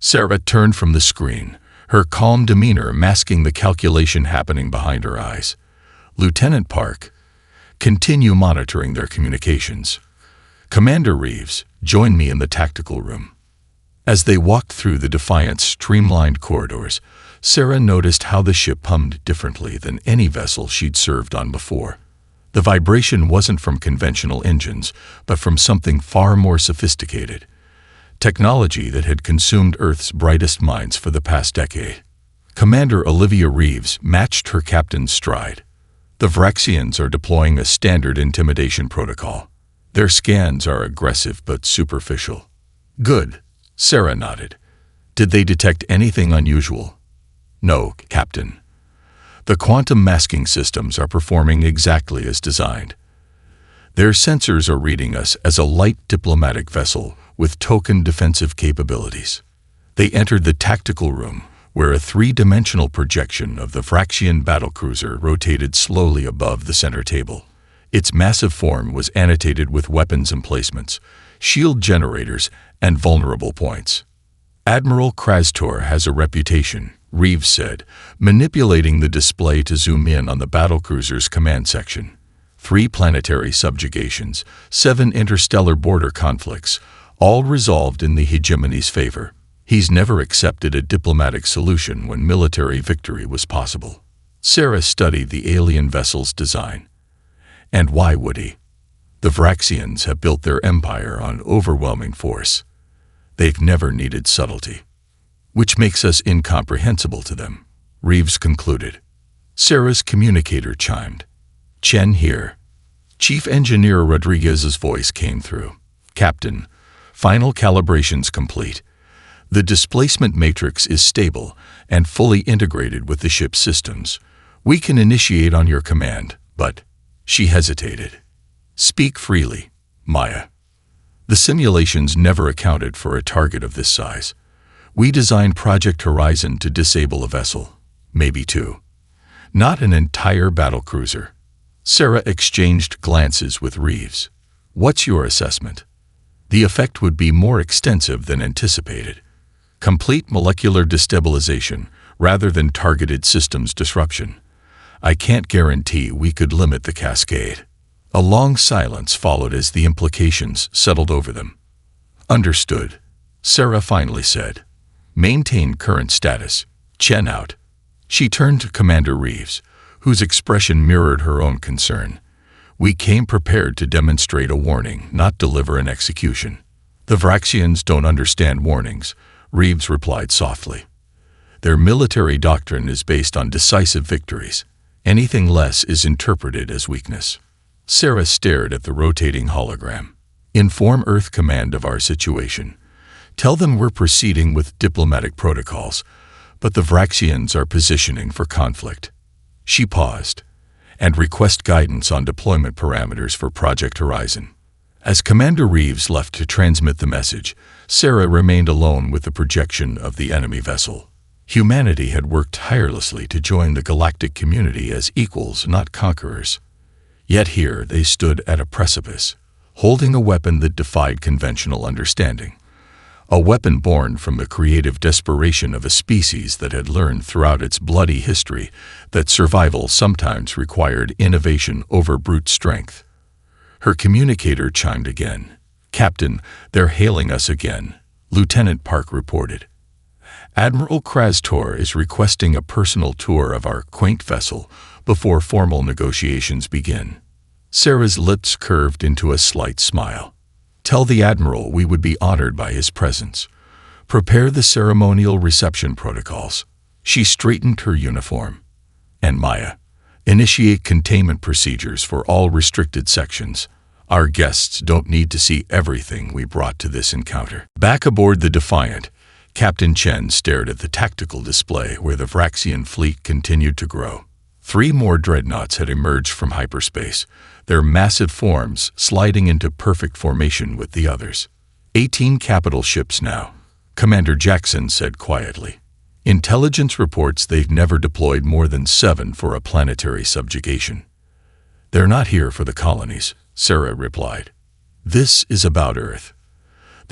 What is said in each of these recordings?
Sarah turned from the screen, her calm demeanor masking the calculation happening behind her eyes. Lieutenant Park, continue monitoring their communications. Commander Reeves, join me in the tactical room. As they walked through the Defiant's streamlined corridors, Sarah noticed how the ship hummed differently than any vessel she'd served on before. The vibration wasn't from conventional engines, but from something far more sophisticated. Technology that had consumed Earth's brightest minds for the past decade. Commander Olivia Reeves matched her captain's stride. The Vraxians are deploying a standard intimidation protocol. Their scans are aggressive but superficial. Good, Sarah nodded. Did they detect anything unusual? No, Captain. The quantum masking systems are performing exactly as designed. Their sensors are reading us as a light diplomatic vessel with token defensive capabilities. They entered the tactical room, where a three-dimensional projection of the Vraxian battlecruiser rotated slowly above the center table. Its massive form was annotated with weapons emplacements, shield generators, and vulnerable points. Admiral Krastor has a reputation, Reeves said, manipulating the display to zoom in on the battlecruiser's command section. 3 planetary subjugations, 7 interstellar border conflicts, all resolved in the hegemony's favor. He's never accepted a diplomatic solution when military victory was possible. Sarah studied the alien vessel's design. And why would he? The Vraxians have built their empire on overwhelming force. They've never needed subtlety. Which makes us incomprehensible to them, Reeves concluded. Sarah's communicator chimed. Chen here. Chief Engineer Rodriguez's voice came through. Captain, final calibrations complete. The displacement matrix is stable and fully integrated with the ship's systems. We can initiate on your command, but... She hesitated. Speak freely, Maya. The simulations never accounted for a target of this size. We designed Project Horizon to disable a vessel, maybe 2. Not an entire battlecruiser. Sarah exchanged glances with Reeves. What's your assessment? The effect would be more extensive than anticipated. Complete molecular destabilization rather than targeted systems disruption. I can't guarantee we could limit the cascade. A long silence followed as the implications settled over them. Understood, Sarah finally said. Maintain current status. Chen out. She turned to Commander Reeves, whose expression mirrored her own concern. We came prepared to demonstrate a warning, not deliver an execution. The Vraxians don't understand warnings, Reeves replied softly. Their military doctrine is based on decisive victories. Anything less is interpreted as weakness. Sarah stared at the rotating hologram. Inform Earth Command of our situation. Tell them we're proceeding with diplomatic protocols, but the Vraxians are positioning for conflict. She paused. And request guidance on deployment parameters for Project Horizon. As Commander Reeves left to transmit the message, Sarah remained alone with the projection of the enemy vessel. Humanity had worked tirelessly to join the galactic community as equals, not conquerors. Yet here they stood at a precipice, holding a weapon that defied conventional understanding. A weapon born from the creative desperation of a species that had learned throughout its bloody history that survival sometimes required innovation over brute strength. Her communicator chimed again. Captain, they're hailing us again, Lieutenant Park reported. Admiral Krastor is requesting a personal tour of our quaint vessel before formal negotiations begin. Sarah's lips curved into a slight smile. Tell the Admiral we would be honored by his presence. Prepare the ceremonial reception protocols. She straightened her uniform. And Maya, initiate containment procedures for all restricted sections. Our guests don't need to see everything we brought to this encounter. Back aboard the Defiant, Captain Chen stared at the tactical display where the Vraxian fleet continued to grow. 3 more dreadnoughts had emerged from hyperspace, their massive forms sliding into perfect formation with the others. 18 capital ships now, Commander Jackson said quietly. Intelligence reports they've never deployed more than 7 for a planetary subjugation. They're not here for the colonies, Sarah replied. This is about Earth.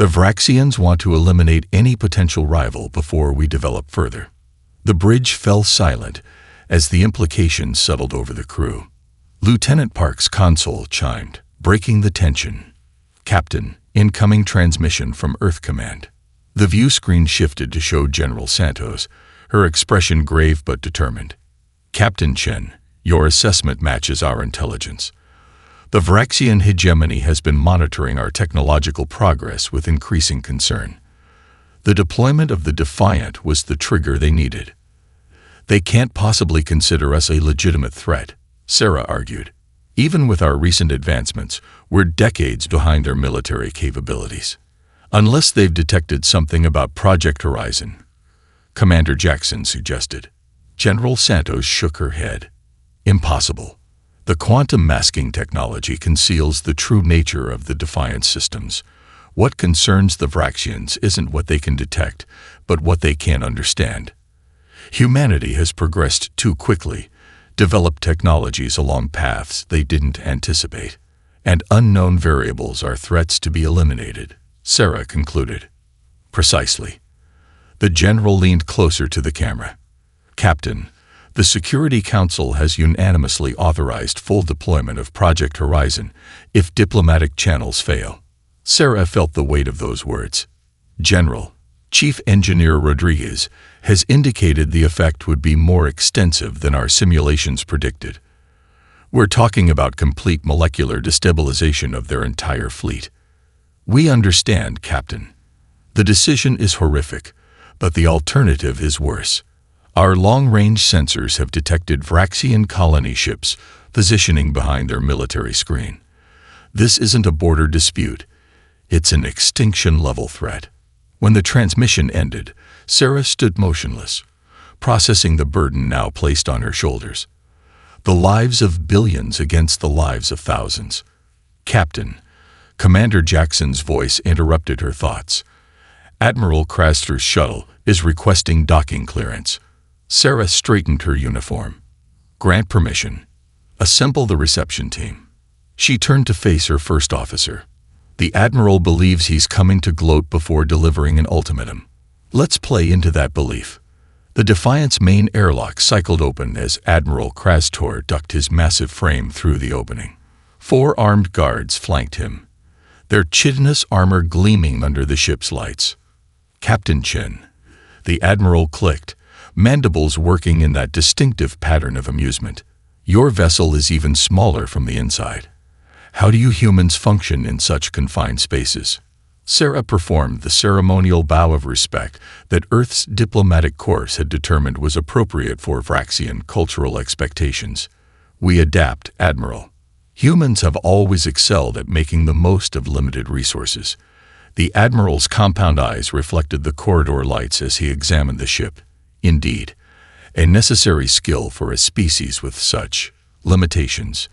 The Vraxians want to eliminate any potential rival before we develop further. The bridge fell silent as the implications settled over the crew. Lieutenant Park's console chimed, breaking the tension. "Captain, incoming transmission from Earth Command." The view screen shifted to show General Santos, her expression grave but determined. "Captain Chen, your assessment matches our intelligence. The Vraxian hegemony has been monitoring our technological progress with increasing concern. The deployment of the Defiant was the trigger they needed. They can't possibly consider us a legitimate threat," Sarah argued. "Even with our recent advancements, we're decades behind their military capabilities. Unless they've detected something about Project Horizon," Commander Jackson suggested. General Santos shook her head. "Impossible. The quantum masking technology conceals the true nature of the Defiant systems. What concerns the Vraxians isn't what they can detect, but what they can't understand. Humanity has progressed too quickly, developed technologies along paths they didn't anticipate, and unknown variables are threats to be eliminated," Sarah concluded. "Precisely." The general leaned closer to the camera. "Captain, the Security Council has unanimously authorized full deployment of Project Horizon if diplomatic channels fail." Sarah felt the weight of those words. "General, Chief Engineer Rodriguez has indicated the effect would be more extensive than our simulations predicted. We're talking about complete molecular destabilization of their entire fleet." "We understand, Captain. The decision is horrific, but the alternative is worse. Our long-range sensors have detected Vraxian colony ships positioning behind their military screen. This isn't a border dispute. It's an extinction-level threat." When the transmission ended, Sarah stood motionless, processing the burden now placed on her shoulders. The lives of billions against the lives of thousands. "Captain," Commander Jackson's voice interrupted her thoughts. "Admiral Craster's shuttle is requesting docking clearance." Sarah straightened her uniform. "Grant permission. Assemble the reception team." She turned to face her first officer. "The Admiral believes he's coming to gloat before delivering an ultimatum. Let's play into that belief." The Defiant's main airlock cycled open as Admiral Krastor ducked his massive frame through the opening. 4 armed guards flanked him, their chitinous armor gleaming under the ship's lights. "Captain Chen," the Admiral clicked, mandibles working in that distinctive pattern of amusement. "Your vessel is even smaller from the inside. How do you humans function in such confined spaces?" Sarah performed the ceremonial bow of respect that Earth's diplomatic course had determined was appropriate for Vraxian cultural expectations. "We adapt, Admiral. Humans have always excelled at making the most of limited resources." The Admiral's compound eyes reflected the corridor lights as he examined the ship. "Indeed, a necessary skill for a species with such limitations."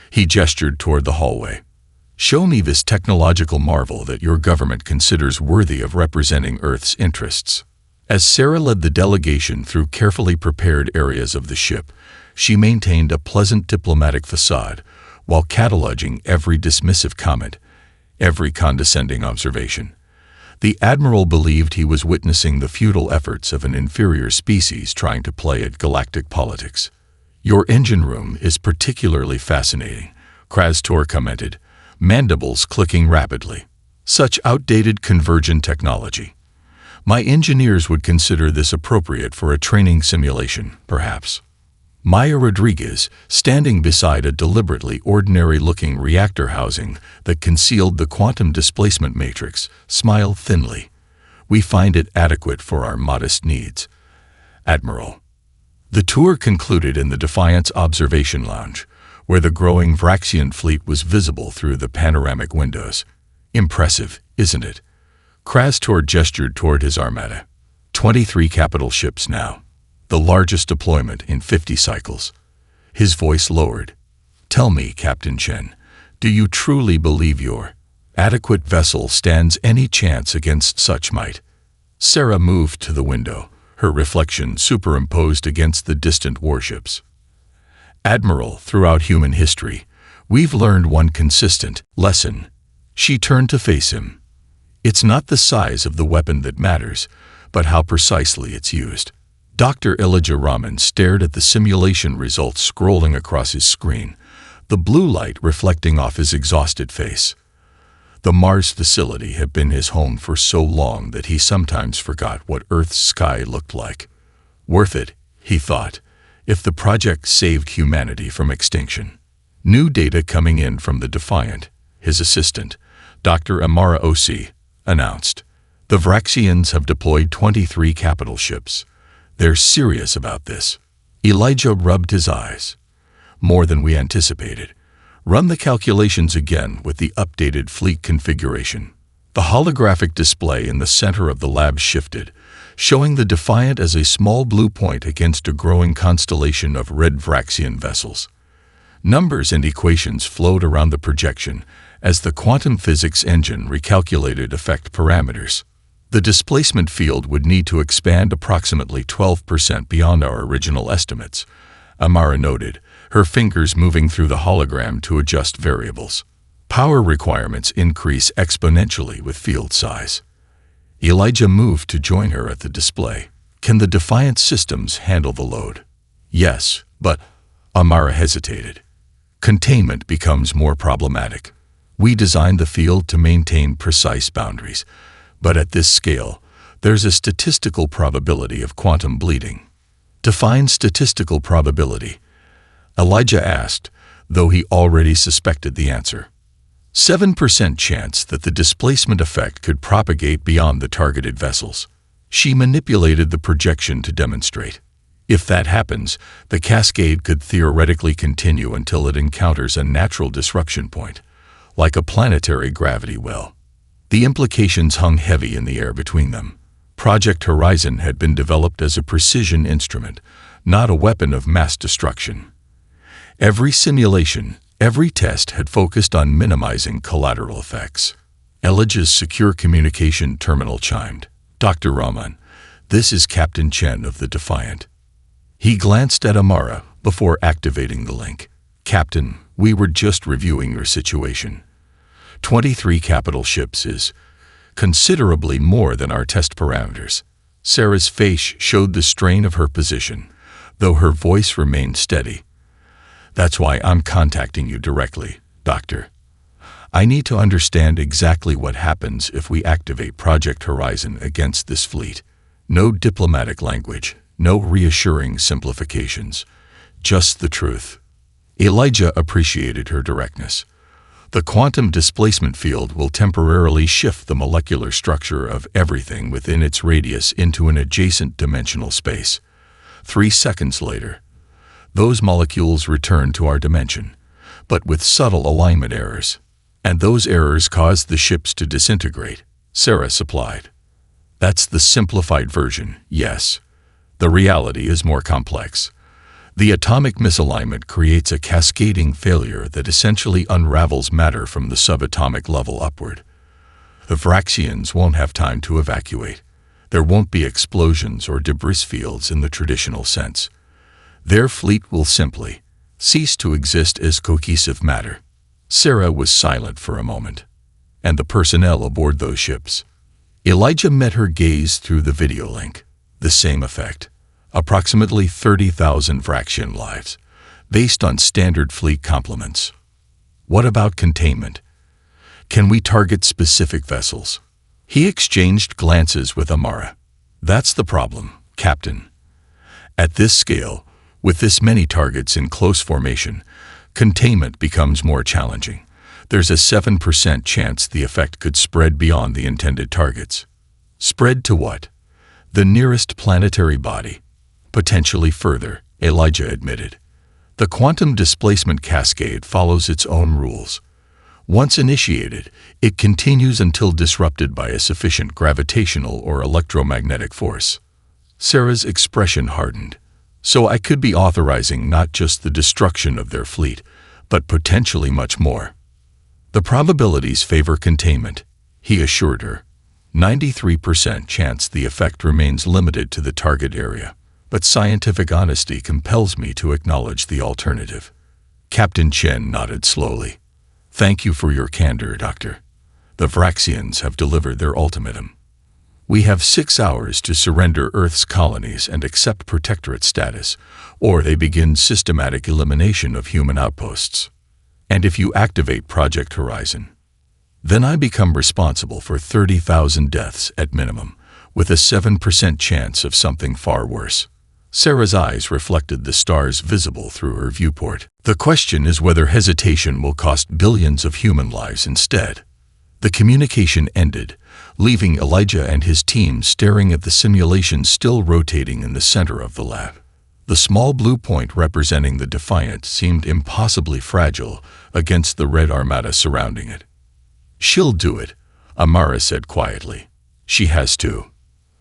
He gestured toward the hallway. "Show me this technological marvel that your government considers worthy of representing Earth's interests." As Sarah led the delegation through carefully prepared areas of the ship, she maintained a pleasant diplomatic facade while cataloging every dismissive comment, every condescending observation. The Admiral believed he was witnessing the futile efforts of an inferior species trying to play at galactic politics. "Your engine room is particularly fascinating," Krastor commented, mandibles clicking rapidly. "Such outdated convergent technology. My engineers would consider this appropriate for a training simulation, perhaps." Maya Rodriguez, standing beside a deliberately ordinary-looking reactor housing that concealed the quantum displacement matrix, smiled thinly. "We find it adequate for our modest needs, Admiral." The tour concluded in the Defiant's observation lounge, where the growing Vraxian fleet was visible through the panoramic windows. "Impressive, isn't it?" Krastor gestured toward his armada. 23 capital ships now, the largest deployment in 50 cycles. His voice lowered. "Tell me, Captain Chen, do you truly believe your adequate vessel stands any chance against such might?" Sarah moved to the window, her reflection superimposed against the distant warships. "Admiral, throughout human history, we've learned one consistent lesson." She turned to face him. It's not the size of the weapon that matters, but how precisely it's used. Dr. Elijah Rahman stared at the simulation results scrolling across his screen, the blue light reflecting off his exhausted face. The Mars facility had been his home for so long that he sometimes forgot what Earth's sky looked like. Worth it, he thought, if the project saved humanity from extinction. New data coming in from the Defiant, his assistant, Dr. Amara Osi, announced. The Vraxians have deployed 23 capital ships. They're serious about this. Elijah rubbed his eyes. More than we anticipated. Run the calculations again with the updated fleet configuration. The holographic display in the center of the lab shifted, showing the Defiant as a small blue point against a growing constellation of red Vraxian vessels. Numbers and equations flowed around the projection as the quantum physics engine recalculated effect parameters. The displacement field would need to expand approximately 12% beyond our original estimates, Amara noted, her fingers moving through the hologram to adjust variables. Power requirements increase exponentially with field size. Elijah moved to join her at the display. Can the Defiant systems handle the load? Yes, but Amara hesitated. Containment becomes more problematic. We designed the field to maintain precise boundaries, but at this scale, there's a statistical probability of quantum bleeding. Define statistical probability, Elijah asked, though he already suspected the answer. 7% chance that the displacement effect could propagate beyond the targeted vessels. She manipulated the projection to demonstrate. If that happens, the cascade could theoretically continue until it encounters a natural disruption point, like a planetary gravity well. The implications hung heavy in the air between them. Project Horizon had been developed as a precision instrument, not a weapon of mass destruction. Every simulation, every test had focused on minimizing collateral effects. Elijah's secure communication terminal chimed. Dr. Rahman, this is Captain Chen of the Defiant. He glanced at Amara before activating the link. Captain, we were just reviewing your situation. 23 capital ships is considerably more than our test parameters. Sarah's face showed the strain of her position, though her voice remained steady. That's why I'm contacting you directly, Doctor. I need to understand exactly what happens if we activate Project Horizon against this fleet. No diplomatic language, no reassuring simplifications, just the truth. Elijah appreciated her directness. The quantum displacement field will temporarily shift the molecular structure of everything within its radius into an adjacent dimensional space. 3 seconds later, those molecules return to our dimension, but with subtle alignment errors. And those errors cause the ships to disintegrate, Sarah supplied. That's the simplified version, yes. The reality is more complex. The atomic misalignment creates a cascading failure that essentially unravels matter from the subatomic level upward. The Vraxians won't have time to evacuate. There won't be explosions or debris fields in the traditional sense. Their fleet will simply cease to exist as cohesive matter. Sarah was silent for a moment. And the personnel aboard those ships. Elijah met her gaze through the video link. The same effect. Approximately 30,000 Vraxian lives, based on standard fleet complements. What about containment? Can we target specific vessels? He exchanged glances with Amara. That's the problem, Captain. At this scale, with this many targets in close formation, containment becomes more challenging. There's a 7% chance the effect could spread beyond the intended targets. Spread to what? The nearest planetary body. Potentially further, Elijah admitted. The quantum displacement cascade follows its own rules. Once initiated, it continues until disrupted by a sufficient gravitational or electromagnetic force. Sarah's expression hardened. So I could be authorizing not just the destruction of their fleet, but potentially much more. The probabilities favor containment, he assured her. 93% chance the effect remains limited to the target area, but scientific honesty compels me to acknowledge the alternative. Captain Chen nodded slowly. Thank you for your candor, Doctor. The Vraxians have delivered their ultimatum. We have 6 hours to surrender Earth's colonies and accept protectorate status, or they begin systematic elimination of human outposts. And if you activate Project Horizon, then I become responsible for 30,000 deaths at minimum, with a 7% chance of something far worse. Sarah's eyes reflected the stars visible through her viewport. The question is whether hesitation will cost billions of human lives instead. The communication ended, leaving Elijah and his team staring at the simulation still rotating in the center of the lab. The small blue point representing the Defiant seemed impossibly fragile against the red armada surrounding it. "She'll do it," Amara said quietly. "She has to."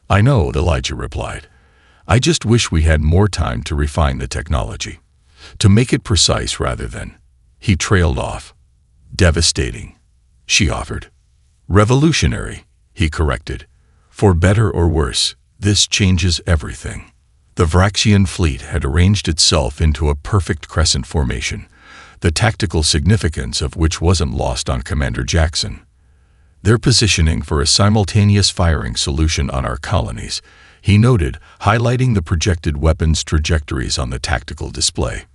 "I know," Elijah replied. "I just wish we had more time to refine the technology, to make it precise rather than—" He trailed off. "Devastating," she offered. "Revolutionary," he corrected. "For better or worse, this changes everything." The Vraxian fleet had arranged itself into a perfect crescent formation, the tactical significance of which wasn't lost on Commander Jackson. "They're positioning for a simultaneous firing solution on our colonies," he noted, highlighting the projected weapons trajectories on the tactical display.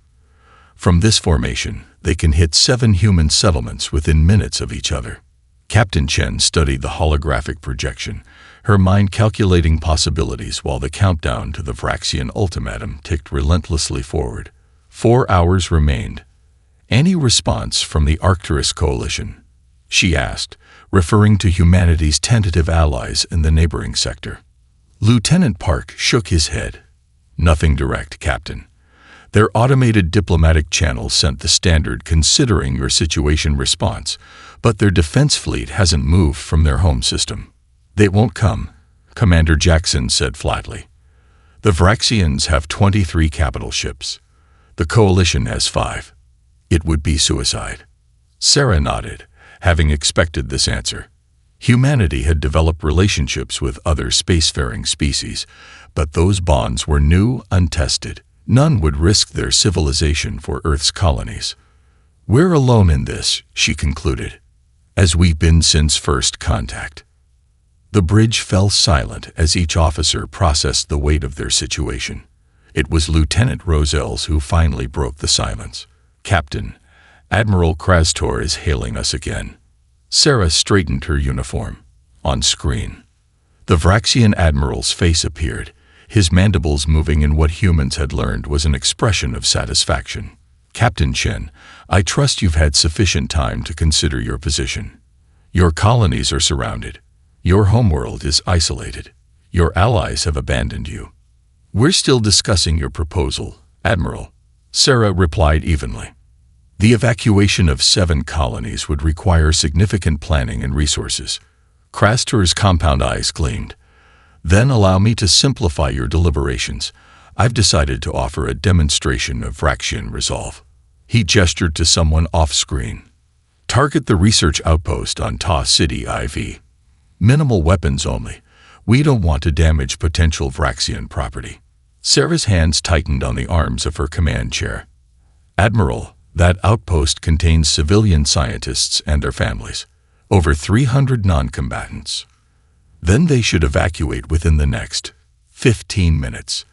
"From this formation, they can hit 7 human settlements within minutes of each other." Captain Chen studied the holographic projection, her mind calculating possibilities while the countdown to the Vraxian ultimatum ticked relentlessly forward. 4 hours remained. "Any response from the Arcturus Coalition?" she asked, referring to humanity's tentative allies in the neighboring sector. Lieutenant Park shook his head. "Nothing direct, Captain. Their automated diplomatic channel sent the standard considering your situation response, but their defense fleet hasn't moved from their home system." "They won't come," Commander Jackson said flatly. "The Vraxians have 23 capital ships. The Coalition has 5. It would be suicide." Sarah nodded, having expected this answer. Humanity had developed relationships with other spacefaring species, but those bonds were new, untested. None would risk their civilization for Earth's colonies. "We're alone in this," she concluded, "as we've been since first contact." The bridge fell silent as each officer processed the weight of their situation. It was Lieutenant Roselles who finally broke the silence. "Captain, Admiral Krastor is hailing us again." Sarah straightened her uniform. On screen, the Vraxian admiral's face appeared, his mandibles moving in what humans had learned was an expression of satisfaction. "Captain Chen, I trust you've had sufficient time to consider your position. Your colonies are surrounded. Your homeworld is isolated. Your allies have abandoned you." "We're still discussing your proposal, Admiral," Sarah replied evenly. "The evacuation of 7 colonies would require significant planning and resources." Krastor's compound eyes gleamed. "Then allow me to simplify your deliberations. I've decided to offer a demonstration of Vraxian resolve." He gestured to someone off-screen. "Target the research outpost on Ta City IV. Minimal weapons only. We don't want to damage potential Vraxian property." Sarah's hands tightened on the arms of her command chair. "Admiral, that outpost contains civilian scientists and their families. Over 300 non-combatants. Then they should evacuate within the next 15 minutes.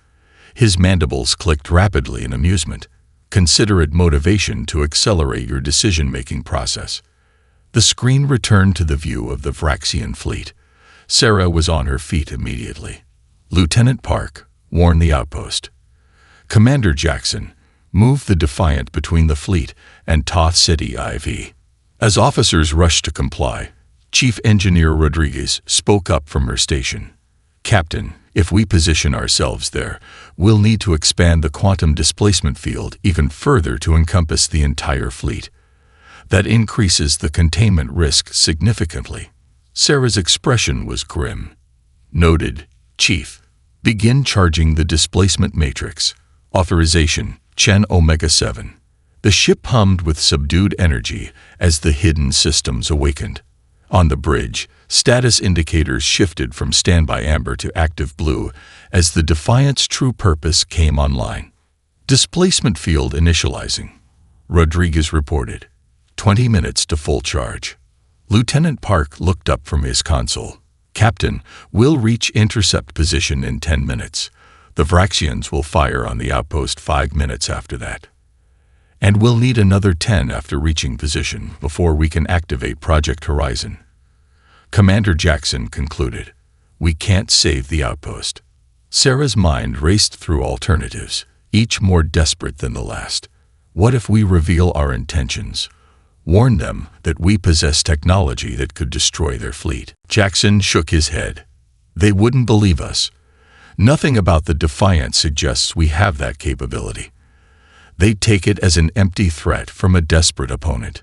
His mandibles clicked rapidly in amusement. "Consider it motivation to accelerate your decision-making process." The screen returned to the view of the Vraxian fleet. Sarah was on her feet immediately. "Lieutenant Park, warn the outpost. Commander Jackson, move the Defiant between the fleet and Ta City IV." As officers rushed to comply, Chief Engineer Rodriguez spoke up from her station. "Captain, if we position ourselves there, we'll need to expand the quantum displacement field even further to encompass the entire fleet. That increases the containment risk significantly." Sarah's expression was grim. "Noted, Chief. Begin charging the displacement matrix. Authorization, Chen Omega-7. The ship hummed with subdued energy as the hidden systems awakened. On the bridge, status indicators shifted from standby amber to active blue as the Defiant's true purpose came online. "Displacement field initializing," Rodriguez reported. 20 minutes to full charge. Lieutenant Park looked up from his console. Captain, we'll reach intercept position in 10 minutes. The Vraxians will fire on the outpost 5 minutes after that. And we'll need another 10 after reaching position before we can activate Project Horizon. Commander Jackson concluded. We can't save the outpost. Sarah's mind raced through alternatives, each more desperate than the last. What if we reveal our intentions? Warn them that we possess technology that could destroy their fleet. Jackson shook his head. They wouldn't believe us. Nothing about the Defiant suggests we have that capability. They'd take it as an empty threat from a desperate opponent.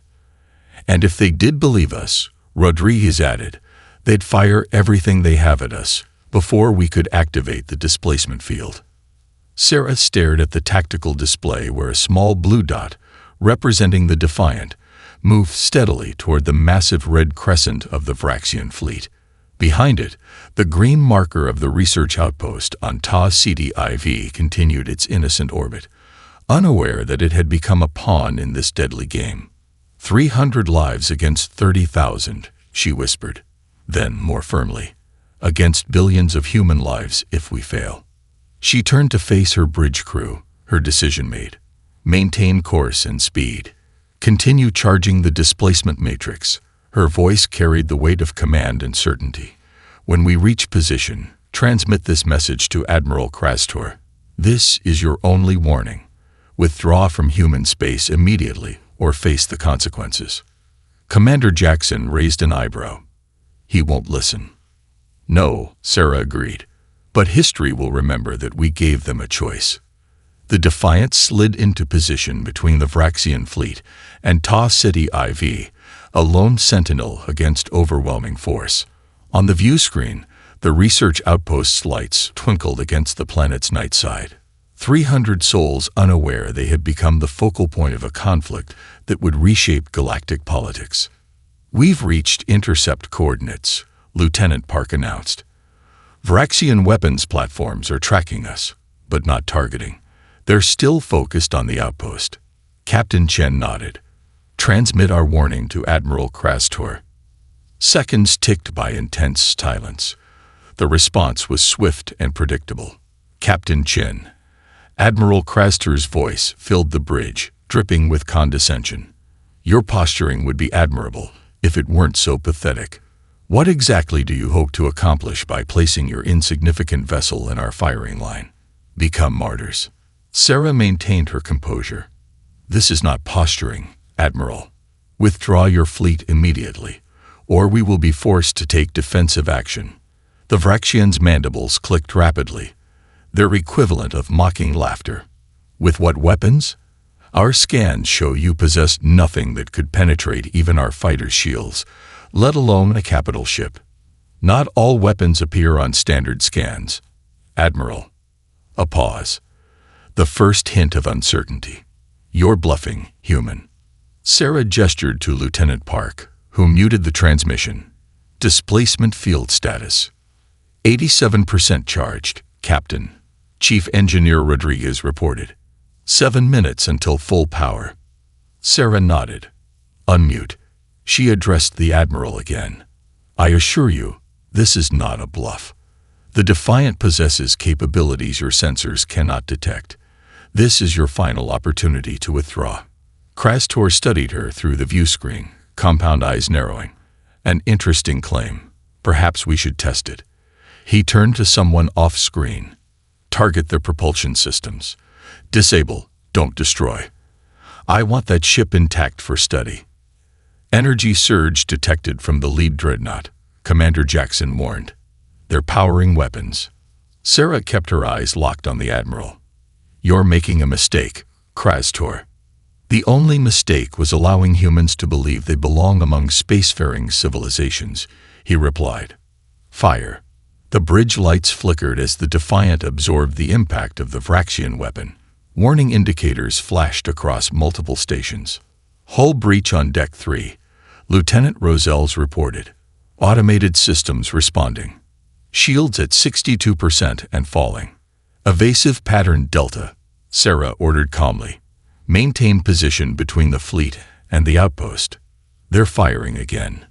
And if they did believe us, Rodriguez added, they'd fire everything they have at us before we could activate the displacement field. Sarah stared at the tactical display where a small blue dot, representing the Defiant, moved steadily toward the massive red crescent of the Vraxian fleet. Behind it, the green marker of the research outpost on Ta Ceti IV continued its innocent orbit, unaware that it had become a pawn in this deadly game. 300 lives against 30,000, she whispered. Then, more firmly, against billions of human lives if we fail. She turned to face her bridge crew, her decision made. Maintain course and speed. Continue charging the displacement matrix. Her voice carried the weight of command and certainty. When we reach position, transmit this message to Admiral Krastor. This is your only warning. Withdraw from human space immediately or face the consequences. Commander Jackson raised an eyebrow. He won't listen. No, Sarah agreed. But history will remember that we gave them a choice. The Defiant slid into position between the Vraxian fleet and Ta Ceti IV, a lone sentinel against overwhelming force. On the view screen, the research outpost's lights twinkled against the planet's night side. 300 souls unaware they had become the focal point of a conflict that would reshape galactic politics. We've reached intercept coordinates, Lieutenant Park announced. Vraxian weapons platforms are tracking us, but not targeting. They're still focused on the outpost. Captain Chen nodded. Transmit our warning to Admiral Krastor. Seconds ticked by intense silence. The response was swift and predictable. Captain Chen. Admiral Krastor's voice filled the bridge, dripping with condescension. Your posturing would be admirable if it weren't so pathetic. What exactly do you hope to accomplish by placing your insignificant vessel in our firing line? Become martyrs. Sarah maintained her composure. This is not posturing, Admiral. Withdraw your fleet immediately, or we will be forced to take defensive action. The Vraxians' mandibles clicked rapidly, their equivalent of mocking laughter. With what weapons? Our scans show you possess nothing that could penetrate even our fighters' shields, let alone a capital ship. Not all weapons appear on standard scans. Admiral. A pause. The first hint of uncertainty. You're bluffing, human. Sarah gestured to Lieutenant Park, who muted the transmission. Displacement field status. 87% charged, Captain. Chief Engineer Rodriguez reported. 7 minutes until full power. Sarah nodded. Unmute. She addressed the Admiral again. I assure you, this is not a bluff. The Defiant possesses capabilities your sensors cannot detect. This is your final opportunity to withdraw. Krastor studied her through the view screen, compound eyes narrowing. An interesting claim. Perhaps we should test it. He turned to someone off-screen. Target their propulsion systems. Disable, don't destroy. I want that ship intact for study. Energy surge detected from the lead dreadnought, Commander Jackson warned. They're powering weapons. Sarah kept her eyes locked on the Admiral. You're making a mistake, Krastor. The only mistake was allowing humans to believe they belong among spacefaring civilizations, he replied. Fire. The bridge lights flickered as the Defiant absorbed the impact of the Vraxian weapon. Warning indicators flashed across multiple stations. Hull breach on Deck 3, Lieutenant Rosells reported. Automated systems responding. Shields at 62% and falling. Evasive pattern Delta, Sarah ordered calmly. Maintain position between the fleet and the outpost. They're firing again.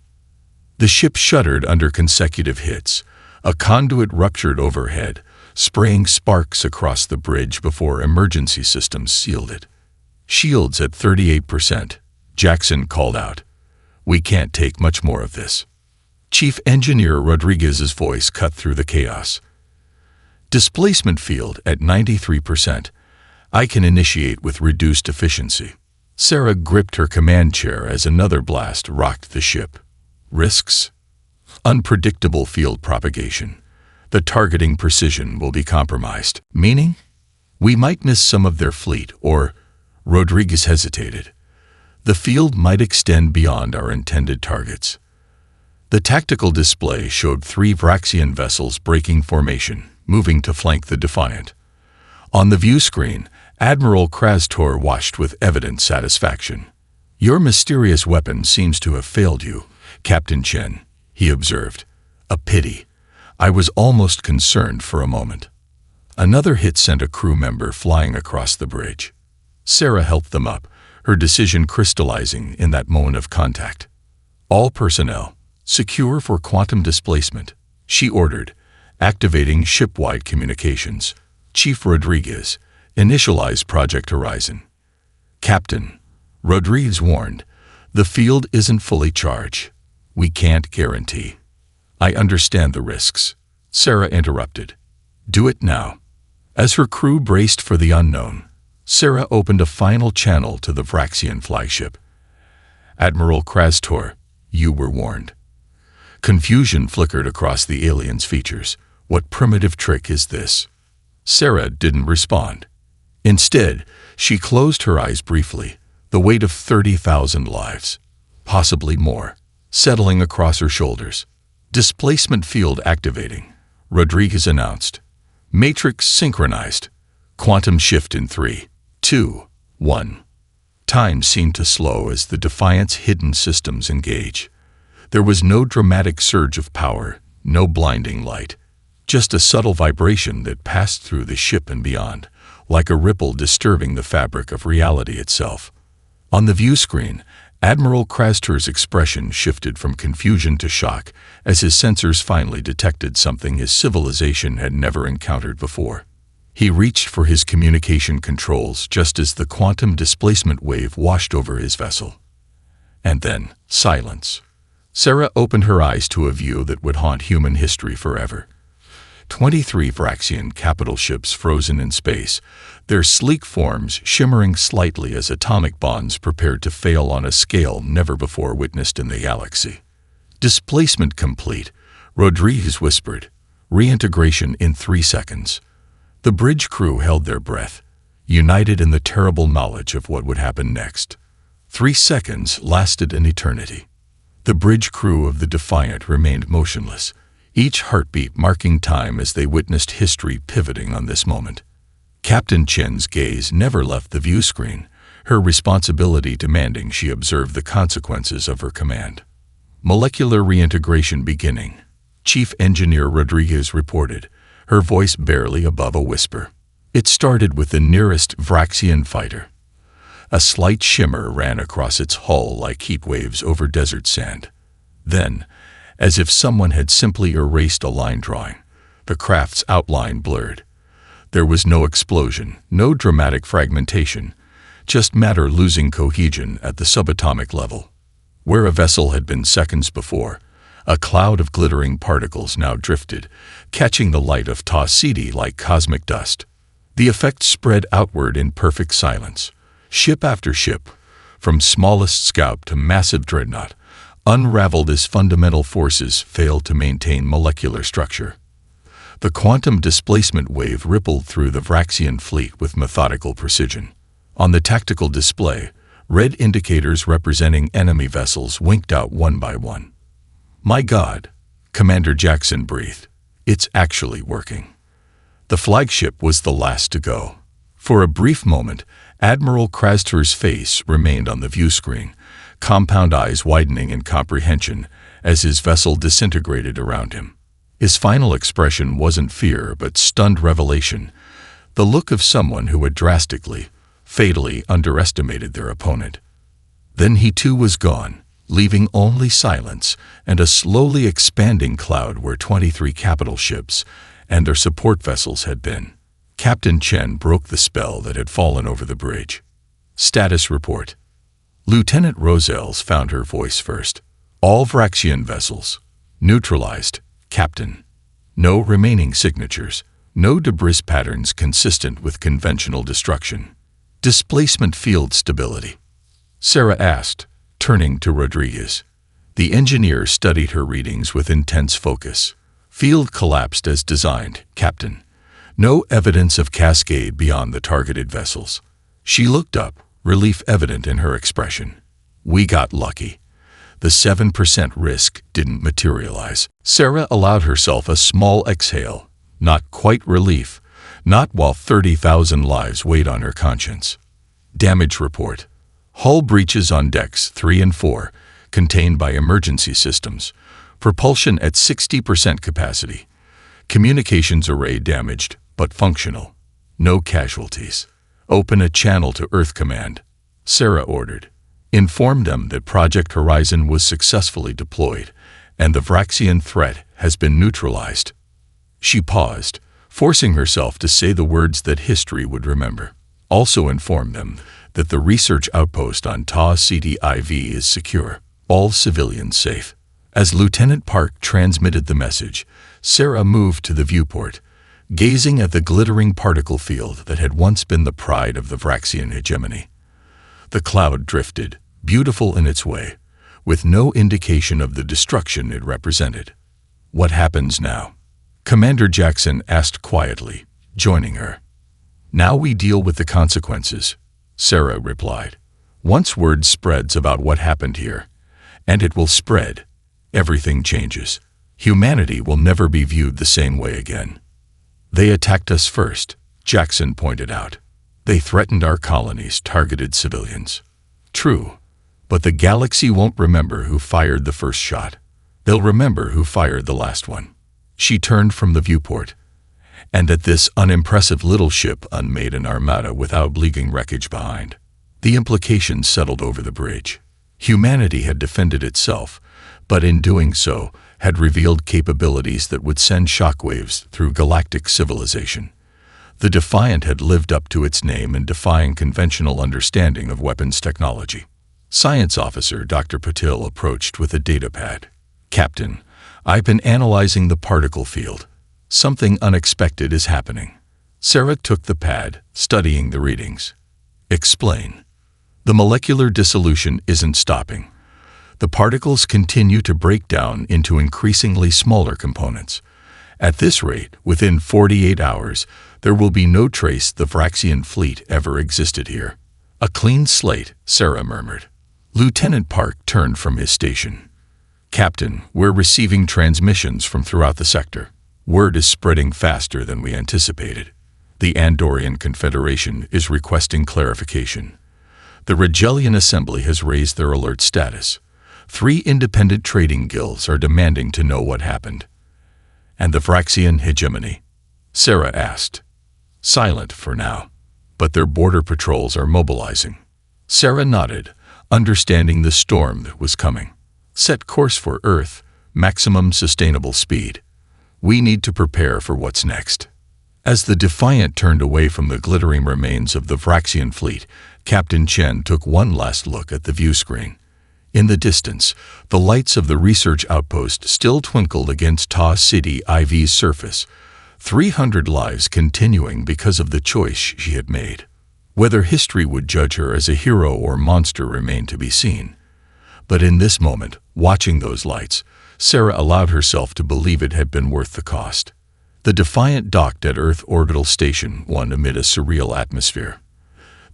The ship shuddered under consecutive hits. A conduit ruptured overhead, spraying sparks across the bridge before emergency systems sealed it. "Shields at 38%, Jackson called out. "We can't take much more of this." Chief Engineer Rodriguez's voice cut through the chaos. "Displacement field at 93%. I can initiate with reduced efficiency." Sarah gripped her command chair as another blast rocked the ship. Risks? Unpredictable field propagation. The targeting precision will be compromised. Meaning? We might miss some of their fleet, or... Rodriguez hesitated. The field might extend beyond our intended targets. The tactical display showed 3 Vraxian vessels breaking formation, moving to flank the Defiant. On the view screen, Admiral Krastor watched with evident satisfaction. "Your mysterious weapon seems to have failed you, Captain Chen," he observed. "A pity. I was almost concerned for a moment." Another hit sent a crew member flying across the bridge. Sarah helped them up, her decision crystallizing in that moment of contact. "All personnel, secure for quantum displacement," she ordered, activating ship-wide communications. "Chief Rodriguez, initialize Project Horizon." "Captain," Rodriguez warned, "the field isn't fully charged. We can't guarantee." "I understand the risks," Sarah interrupted. "Do it now." As her crew braced for the unknown, Sarah opened a final channel to the Vraxian flagship. "Admiral Krastor, you were warned." Confusion flickered across the alien's features. "What primitive trick is this?" Sarah didn't respond. Instead, she closed her eyes briefly, the weight of 30,000 lives, possibly more, settling across her shoulders. "Displacement field activating," Rodriguez announced. "Matrix synchronized. Quantum shift in 3, 2, 1. Time seemed to slow as the Defiant's hidden systems engage. There was no dramatic surge of power, no blinding light, just a subtle vibration that passed through the ship and beyond, like a ripple disturbing the fabric of reality itself. On the view screen, Admiral Krastor's expression shifted from confusion to shock as his sensors finally detected something his civilization had never encountered before. He reached for his communication controls just as the quantum displacement wave washed over his vessel. And then, silence. Sarah opened her eyes to a view that would haunt human history forever. 23 Vraxian capital ships frozen in space, their sleek forms shimmering slightly as atomic bonds prepared to fail on a scale never before witnessed in the galaxy. "Displacement complete," Rodriguez whispered. "Reintegration in 3 seconds." The bridge crew held their breath, united in the terrible knowledge of what would happen next. 3 seconds lasted an eternity. The bridge crew of the Defiant remained motionless, each heartbeat marking time as they witnessed history pivoting on this moment. Captain Chen's gaze never left the view screen, her responsibility demanding she observe the consequences of her command. "Molecular reintegration beginning," Chief Engineer Rodriguez reported, her voice barely above a whisper. It started with the nearest Vraxian fighter. A slight shimmer ran across its hull like heat waves over desert sand. Then, as if someone had simply erased a line drawing, the craft's outline blurred. There was no explosion, no dramatic fragmentation, just matter losing cohesion at the subatomic level. Where a vessel had been seconds before, a cloud of glittering particles now drifted, catching the light of Tau Ceti like cosmic dust. The effect spread outward in perfect silence. Ship after ship, from smallest scout to massive dreadnought, unraveled as fundamental forces failed to maintain molecular structure. The quantum displacement wave rippled through the Vraxian fleet with methodical precision. On the tactical display, red indicators representing enemy vessels winked out one by one. "My God," Commander Jackson breathed. "It's actually working." The flagship was the last to go. For a brief moment, Admiral Krastor's face remained on the view screen, compound eyes widening in comprehension as his vessel disintegrated around him. His final expression wasn't fear but stunned revelation, the look of someone who had drastically, fatally underestimated their opponent. Then he too was gone, leaving only silence and a slowly expanding cloud where 23 capital ships and their support vessels had been. Captain Chen broke the spell that had fallen over the bridge. Status report. Lieutenant Rosells found her voice first. All Vraxian vessels. Neutralized, Captain. No remaining signatures. No debris patterns consistent with conventional destruction. Displacement field stability. Sarah asked, turning to Rodriguez. The engineer studied her readings with intense focus. Field collapsed as designed, Captain. No evidence of cascade beyond the targeted vessels. She looked up, relief evident in her expression. We got lucky. The 7% risk didn't materialize. Sarah allowed herself a small exhale. Not quite relief. Not while 30,000 lives weighed on her conscience. Damage report. Hull breaches on decks 3 and 4, contained by emergency systems. Propulsion at 60% capacity. Communications array damaged, but functional. No casualties. Open a channel to Earth Command. Sarah ordered. Inform them that Project Horizon was successfully deployed, and the Vraxian threat has been neutralized. She paused, forcing herself to say the words that history would remember. Also inform them that the research outpost on Ta City IV is secure, all civilians safe. As Lieutenant Park transmitted the message, Sarah moved to the viewport, gazing at the glittering particle field that had once been the pride of the Vraxian hegemony. The cloud drifted, beautiful in its way, with no indication of the destruction it represented. What happens now? Commander Jackson asked quietly, joining her. Now we deal with the consequences, Sarah replied. Once word spreads about what happened here, and it will spread, everything changes. Humanity will never be viewed the same way again. They attacked us first, Jackson pointed out. They threatened our colonies, targeted civilians. True, but the galaxy won't remember who fired the first shot. They'll remember who fired the last one. She turned from the viewport, and at this unimpressive little ship unmade an armada without leaving wreckage behind. The implications settled over the bridge. Humanity had defended itself, but in doing so, had revealed capabilities that would send shockwaves through galactic civilization. The Defiant had lived up to its name in defying conventional understanding of weapons technology. Science Officer Dr. Patil approached with a datapad. Captain, I've been analyzing the particle field. Something unexpected is happening. Sarah took the pad, studying the readings. Explain. The molecular dissolution isn't stopping. The particles continue to break down into increasingly smaller components. At this rate, within 48 hours, there will be no trace the Vraxian fleet ever existed here. A clean slate, Sarah murmured. Lieutenant Park turned from his station. Captain, we're receiving transmissions from throughout the sector. Word is spreading faster than we anticipated. The Andorian Confederation is requesting clarification. The Regellian Assembly has raised their alert status. 3 independent trading guilds are demanding to know what happened. And the Vraxian hegemony? Sarah asked. Silent for now, but their border patrols are mobilizing. Sarah nodded, understanding the storm that was coming. Set course for Earth, maximum sustainable speed. We need to prepare for what's next. As the Defiant turned away from the glittering remains of the Vraxian fleet, Captain Chen took one last look at the view screen. In the distance, the lights of the research outpost still twinkled against Ta City IV's surface, 300 lives continuing because of the choice she had made. Whether history would judge her as a hero or monster remained to be seen. But in this moment, watching those lights, Sarah allowed herself to believe it had been worth the cost. The Defiant docked at Earth Orbital Station 1 amid a surreal atmosphere.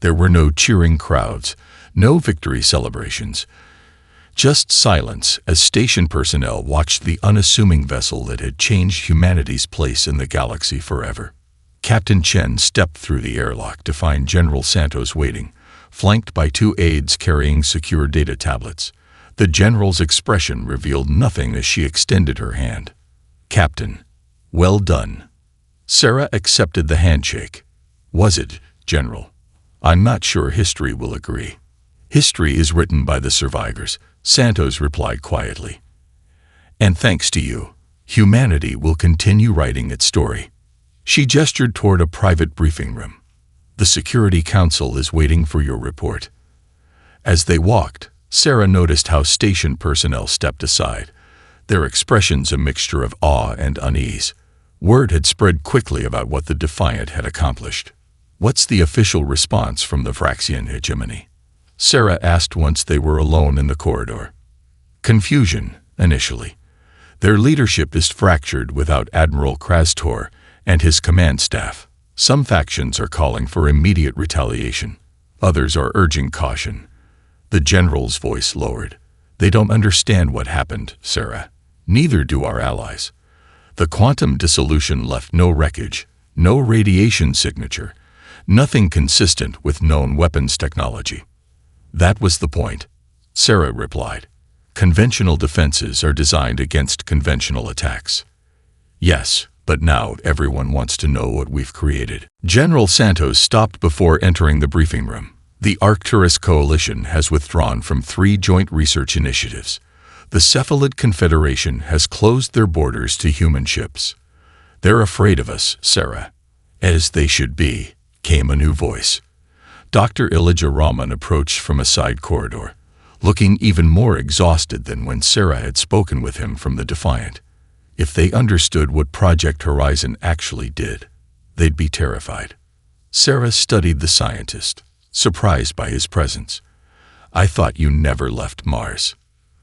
There were no cheering crowds, no victory celebrations. Just silence as station personnel watched the unassuming vessel that had changed humanity's place in the galaxy forever. Captain Chen stepped through the airlock to find General Santos waiting, flanked by 2 aides carrying secure data tablets. The general's expression revealed nothing as she extended her hand. Captain, well done. Sarah accepted the handshake. Was it, General? I'm not sure history will agree. History is written by the survivors, Santos replied quietly. And thanks to you, humanity will continue writing its story. She gestured toward a private briefing room. The Security Council is waiting for your report. As they walked, Sarah noticed how station personnel stepped aside, their expressions a mixture of awe and unease. Word had spread quickly about what the Defiant had accomplished. What's the official response from the Vraxian hegemony? Sarah asked once they were alone in the corridor. Confusion, initially. Their leadership is fractured without Admiral Krastor and his command staff. Some factions are calling for immediate retaliation. Others are urging caution. The general's voice lowered. They don't understand what happened, Sarah. Neither do our allies. The quantum dissolution left no wreckage, no radiation signature, nothing consistent with known weapons technology. That was the point, Sarah replied. Conventional defenses are designed against conventional attacks. Yes, but now everyone wants to know what we've created. General Santos stopped before entering the briefing room. The Arcturus Coalition has withdrawn from 3 joint research initiatives. The Cephalid Confederation has closed their borders to human ships. They're afraid of us, Sarah. As they should be, came a new voice. Dr. Elijah Rahman approached from a side corridor, looking even more exhausted than when Sarah had spoken with him from the Defiant. If they understood what Project Horizon actually did, they'd be terrified. Sarah studied the scientist, surprised by his presence. I thought you never left Mars.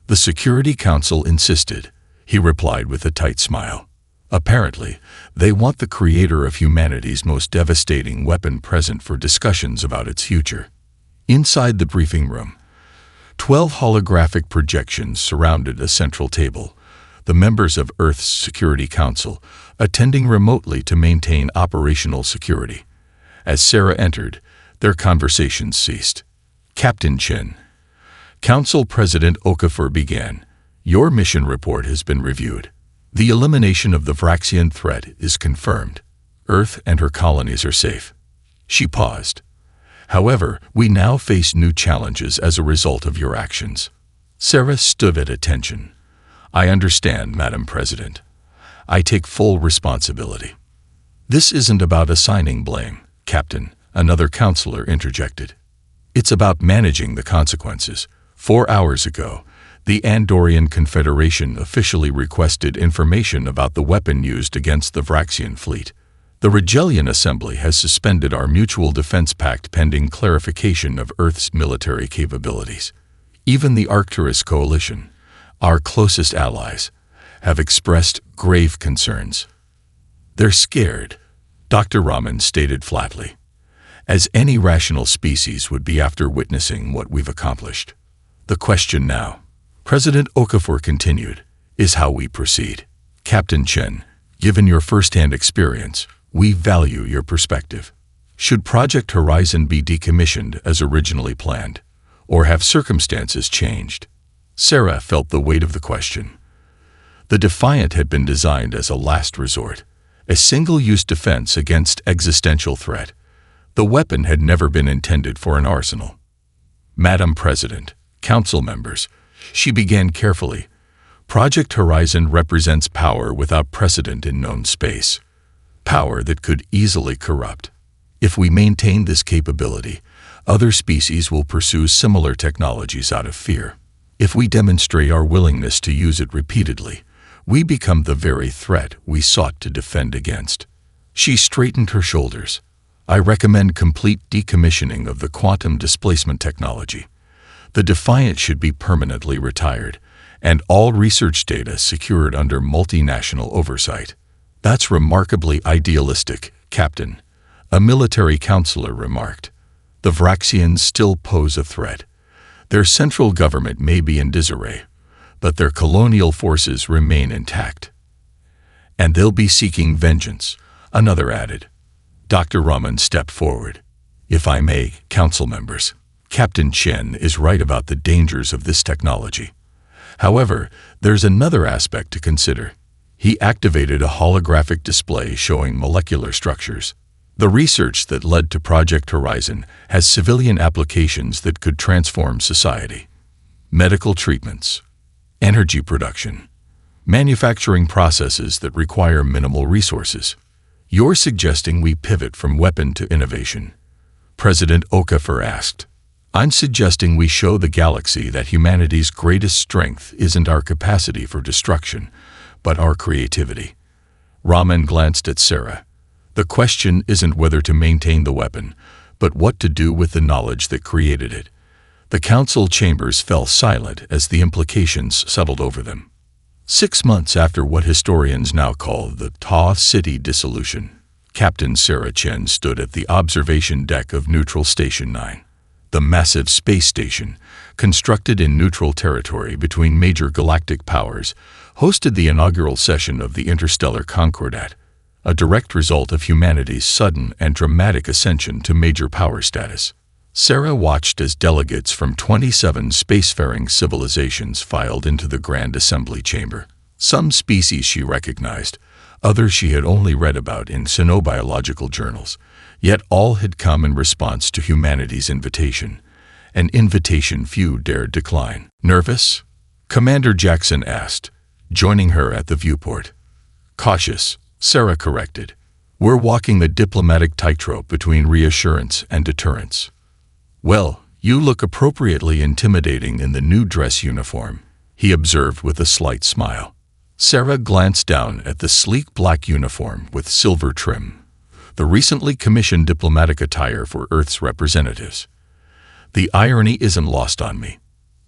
The Security Council insisted, he replied with a tight smile. Apparently, they want the creator of humanity's most devastating weapon present for discussions about its future. Inside the briefing room, 12 holographic projections surrounded a central table, the members of Earth's Security Council attending remotely to maintain operational security. As Sarah entered, their conversations ceased. Captain Chen. Council President Okafor began. Your mission report has been reviewed. The elimination of the Vraxian threat is confirmed. Earth and her colonies are safe. She paused. However, we now face new challenges as a result of your actions. Sarah stood at attention. I understand, Madam President. I take full responsibility. This isn't about assigning blame, Captain, another counselor interjected. It's about managing the consequences. 4 hours ago, the Andorian Confederation officially requested information about the weapon used against the Vraxian fleet. The Rigelian Assembly has suspended our mutual defense pact pending clarification of Earth's military capabilities. Even the Arcturus Coalition, our closest allies, have expressed grave concerns. They're scared, Dr. Rahman stated flatly, as any rational species would be after witnessing what we've accomplished. The question now, President Okafor continued, is how we proceed. Captain Chen, given your first-hand experience, we value your perspective. Should Project Horizon be decommissioned as originally planned, or have circumstances changed? Sarah felt the weight of the question. The Defiant had been designed as a last resort, a single-use defense against existential threat. The weapon had never been intended for an arsenal. Madam President, Council members, she began carefully. Project Horizon represents power without precedent in known space. Power that could easily corrupt. If we maintain this capability, other species will pursue similar technologies out of fear. If we demonstrate our willingness to use it repeatedly, we become the very threat we sought to defend against. She straightened her shoulders. I recommend complete decommissioning of the quantum displacement technology. The Defiant should be permanently retired, and all research data secured under multinational oversight. That's remarkably idealistic, Captain, a military counselor remarked. The Vraxians still pose a threat. Their central government may be in disarray, but their colonial forces remain intact. And they'll be seeking vengeance, another added. Dr. Rahman stepped forward. If I may, council members, Captain Chen is right about the dangers of this technology. However, there's another aspect to consider. He activated a holographic display showing molecular structures. The research that led to Project Horizon has civilian applications that could transform society. medical treatments, energy production, manufacturing processes that require minimal resources. You're suggesting we pivot from weapon to innovation? President Okafor asked. I'm suggesting we show the galaxy that humanity's greatest strength isn't our capacity for destruction, but our creativity. Raman glanced at Sarah. The question isn't whether to maintain the weapon, but what to do with the knowledge that created it. The council chambers fell silent as the implications settled over them. 6 months after what historians now call the Ta City dissolution, Captain Sarah Chen stood at the observation deck of Neutral Station 9. The massive space station, constructed in neutral territory between major galactic powers, hosted the inaugural session of the Interstellar Concordat, a direct result of humanity's sudden and dramatic ascension to major power status. Sarah watched as delegates from 27 spacefaring civilizations filed into the Grand Assembly Chamber. Some species she recognized, others she had only read about in xenobiological journals, yet all had come in response to humanity's invitation, an invitation few dared decline. Nervous? Commander Jackson asked, joining her at the viewport. Cautious, Sarah corrected. We're walking the diplomatic tightrope between reassurance and deterrence. Well, you look appropriately intimidating in the new dress uniform, he observed with a slight smile. Sarah glanced down at the sleek black uniform with silver trim, the recently commissioned diplomatic attire for Earth's representatives. The irony isn't lost on me.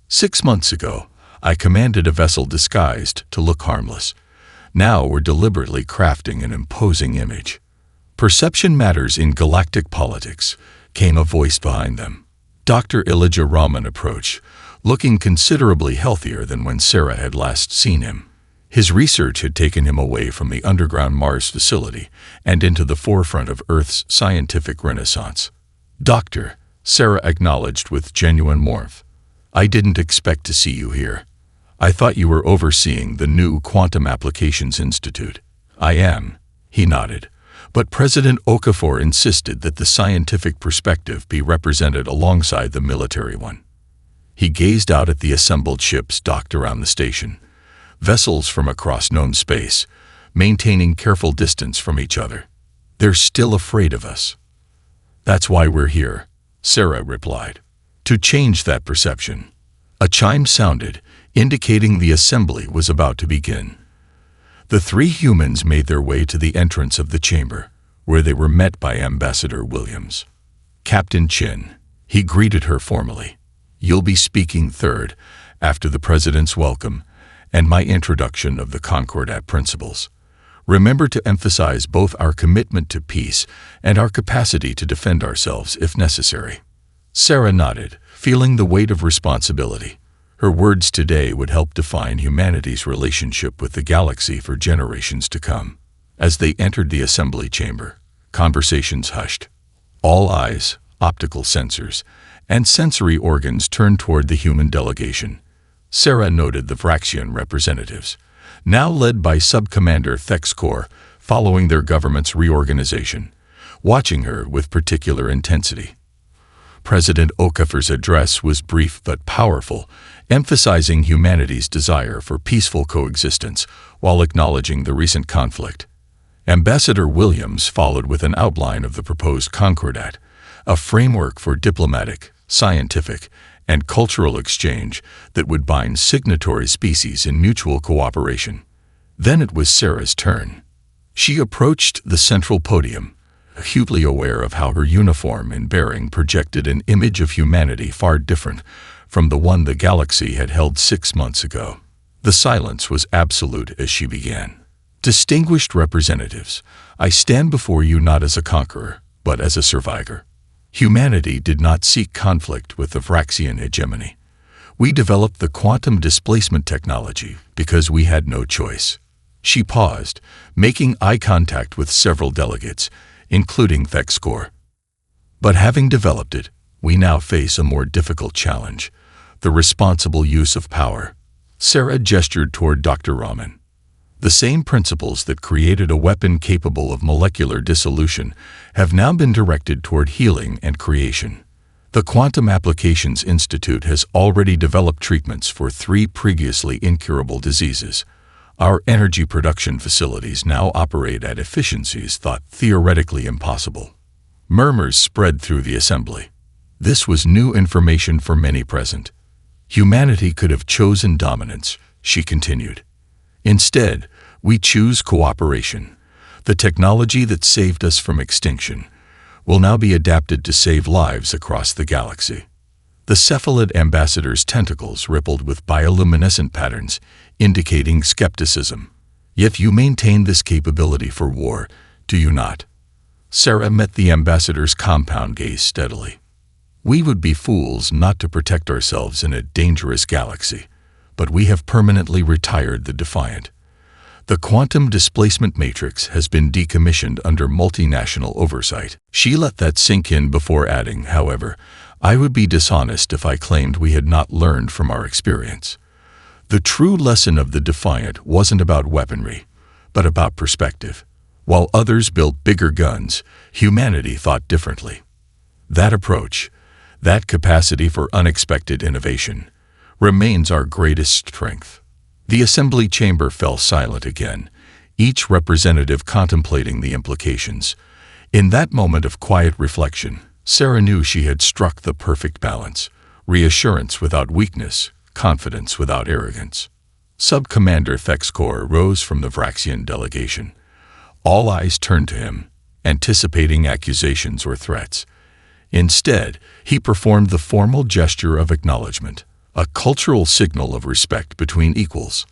6 months ago, I commanded a vessel disguised to look harmless. Now we're deliberately crafting an imposing image. Perception matters in galactic politics, came a voice behind them. Dr. Elijah Rahman approached, looking considerably healthier than when Sarah had last seen him. His research had taken him away from the underground Mars facility and into the forefront of Earth's scientific renaissance. Doctor, Sarah acknowledged with genuine warmth. I didn't expect to see you here. I thought you were overseeing the new Quantum Applications Institute. I am, he nodded. But President Okafor insisted that the scientific perspective be represented alongside the military one. He gazed out at the assembled ships docked around the station, vessels from across known space, maintaining careful distance from each other. They're still afraid of us. That's why we're here, Sarah replied. To change that perception. A chime sounded, indicating the assembly was about to begin. The 3 humans made their way to the entrance of the chamber, where they were met by Ambassador Williams. Captain Chin, he greeted her formally. You'll be speaking third, after the President's welcome and my introduction of the Concordat principles. Remember to emphasize both our commitment to peace and our capacity to defend ourselves if necessary. Sarah nodded, feeling the weight of responsibility. Her words today would help define humanity's relationship with the galaxy for generations to come. As they entered the assembly chamber, conversations hushed. All eyes, optical sensors, and sensory organs turned toward the human delegation. Sarah noted the Vraxian representatives, now led by Subcommander Thexkor, following their government's reorganization, watching her with particular intensity. President Okafor's address was brief but powerful, emphasizing humanity's desire for peaceful coexistence while acknowledging the recent conflict. Ambassador Williams followed with an outline of the proposed Concordat, a framework for diplomatic, scientific, and cultural exchange that would bind signatory species in mutual cooperation. Then it was Sarah's turn. She approached the central podium, acutely aware of how her uniform and bearing projected an image of humanity far different from the one the galaxy had held 6 months ago. The silence was absolute as she began. Distinguished representatives, I stand before you not as a conqueror, but as a survivor. Humanity did not seek conflict with the Vraxian hegemony. We developed the quantum displacement technology because we had no choice. She paused, making eye contact with several delegates, including Thexkor. But having developed it, we now face a more difficult challenge, the responsible use of power. Sarah gestured toward Dr. Rahman. The same principles that created a weapon capable of molecular dissolution have now been directed toward healing and creation. The Quantum Applications Institute has already developed treatments for 3 previously incurable diseases. Our energy production facilities now operate at efficiencies thought theoretically impossible. Murmurs spread through the assembly. This was new information for many present. Humanity could have chosen dominance, she continued. Instead, we choose cooperation. The technology that saved us from extinction will now be adapted to save lives across the galaxy. The cephalid ambassador's tentacles rippled with bioluminescent patterns, indicating skepticism. Yet you maintain this capability for war, do you not? Sarah met the ambassador's compound gaze steadily. We would be fools not to protect ourselves in a dangerous galaxy, but we have permanently retired the Defiant. The quantum displacement matrix has been decommissioned under multinational oversight. She let that sink in before adding, however, I would be dishonest if I claimed we had not learned from our experience. The true lesson of the Defiant wasn't about weaponry, but about perspective. While others built bigger guns, humanity thought differently. That approach, that capacity for unexpected innovation, remains our greatest strength. The assembly chamber fell silent again, each representative contemplating the implications. In that moment of quiet reflection, Sarah knew she had struck the perfect balance: reassurance without weakness, confidence without arrogance. Sub-Commander Thexcor rose from the Vraxian delegation. All eyes turned to him, anticipating accusations or threats. Instead, he performed the formal gesture of acknowledgement, a cultural signal of respect between equals.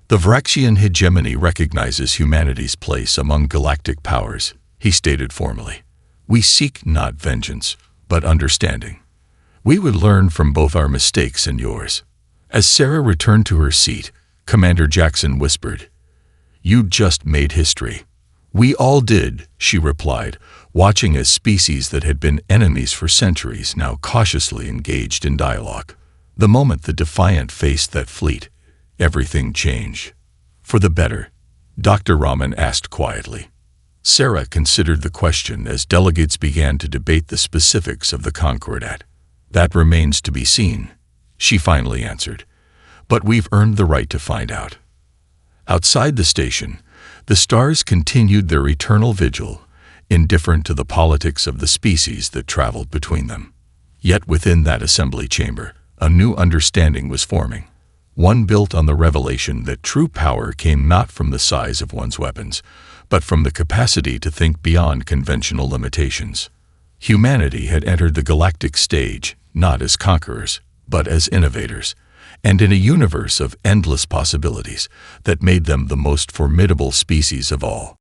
The Vraxian hegemony recognizes humanity's place among galactic powers, he stated formally. We seek not vengeance, but understanding. We would learn from both our mistakes and yours. As Sarah returned to her seat, Commander Jackson whispered, You just made history. We all did, she replied, watching as species that had been enemies for centuries now cautiously engaged in dialogue. The moment the Defiant faced that fleet, everything changed. For the better, Dr. Rahman asked quietly. Sarah considered the question as delegates began to debate the specifics of the Concordat. That remains to be seen, she finally answered. But we've earned the right to find out. Outside the station, the stars continued their eternal vigil, indifferent to the politics of the species that traveled between them. Yet within that assembly chamber, a new understanding was forming, one built on the revelation that true power came not from the size of one's weapons, but from the capacity to think beyond conventional limitations. Humanity had entered the galactic stage, not as conquerors, but as innovators, and in a universe of endless possibilities that made them the most formidable species of all.